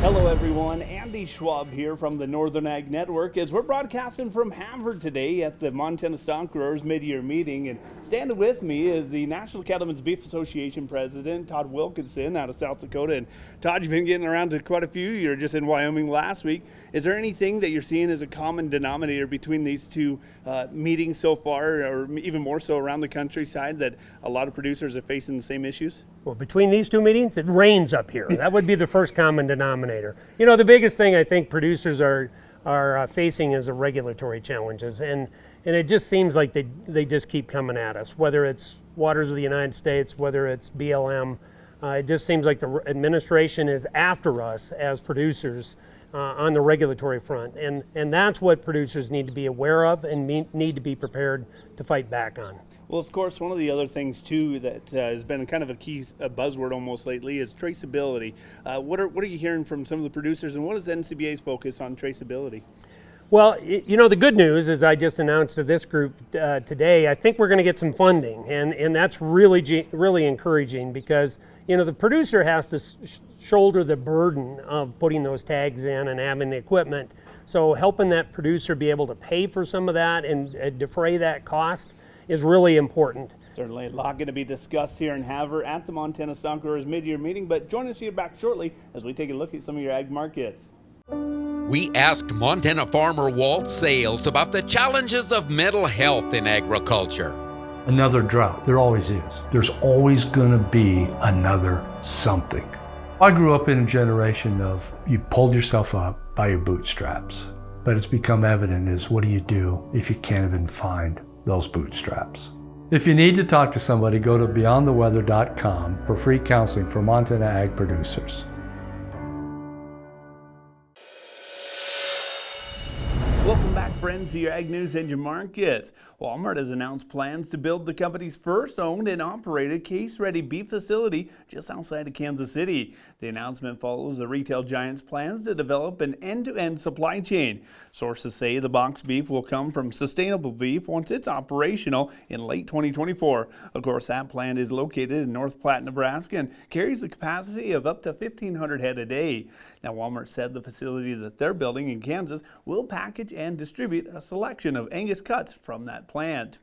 Hello everyone, Andy Schwab here from the Northern Ag Network as we're broadcasting from Havre today at the Montana Stockgrowers mid-year meeting. And standing with me is the National Cattlemen's Beef Association President, Todd Wilkinson out of South Dakota. And Todd, you've been getting around to quite a few. You were just in Wyoming last week. Is there anything that you're seeing as a common denominator between these two meetings so far, or even more so around the countryside, that a lot of producers are facing the same issues? Well, between these two meetings, it rains up here. That would be the first common denominator. You know, the biggest thing I think producers are facing is the regulatory challenges, and it just seems like they just keep coming at us, whether it's Waters of the United States, whether it's BLM. It just seems like the administration is after us as producers on the regulatory front, and that's what producers need to be aware of and need to be prepared to fight back on. Well, of course, one of the other things, too, that has been kind of a key buzzword almost lately is traceability. What are you hearing from some of the producers, and what is NCBA's focus on traceability? Well, you know, the good news is I just announced to this group today, I think we're going to get some funding, and that's really encouraging because, you know, the producer has to shoulder the burden of putting those tags in and having the equipment. So helping that producer be able to pay for some of that and defray that cost is really important. Certainly a lot going to be discussed here in Havre at the Montana Stockgrowers mid-year meeting, but join us here back shortly as we take a look at some of your ag markets. We asked Montana farmer Walt Sales about the challenges of mental health in agriculture. Another drought, there always is. There's always going to be another something. I grew up in a generation of you pulled yourself up by your bootstraps, but it's become evident is what do you do if you can't even find those bootstraps? If you need to talk to somebody, go to beyondtheweather.com for free counseling for Montana ag producers. Welcome back, friends, to your Ag News and your markets. Walmart has announced plans to build the company's first owned and operated case-ready beef facility just outside of Kansas City. The announcement follows the retail giant's plans to develop an end-to-end supply chain. Sources say the boxed beef will come from sustainable beef once it's operational in late 2024. Of course, that plant is located in North Platte, Nebraska, and carries a capacity of up to 1,500 head a day. Now, Walmart said the facility that they're building in Kansas will package and distribute a selection of Angus cuts from that plant.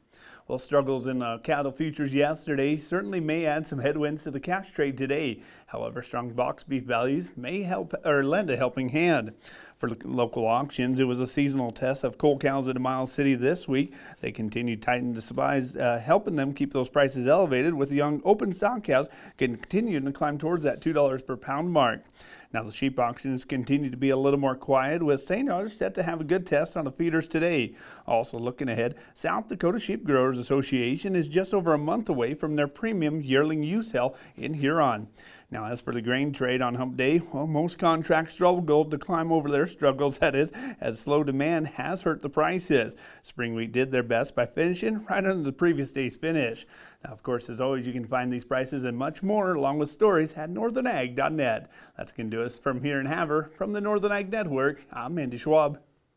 Well, struggles in cattle futures yesterday certainly may add some headwinds to the cash trade today. However, strong box beef values may help or lend a helping hand. For local auctions, it was a seasonal test of cull cows at Miles City this week. They continued tightening the supplies, helping them keep those prices elevated, with the young open stock cows continuing to climb towards that $2 per pound mark. Now, the sheep auctions continue to be a little more quiet, with St. George set to have a good test on the feeders today. Also looking ahead, South Dakota Sheep Growers Association is just over a month away from their premium yearling ewe sale in Huron. Now, as for the grain trade on hump day, well, most contracts struggled to climb over their struggles, that is, as slow demand has hurt the prices. Spring wheat did their best by finishing right under the previous day's finish. Now, of course, as always, you can find these prices and much more, along with stories, at northernag.net. That's going to do us from here in Havre. From the Northern Ag Network, I'm Andy Schwab.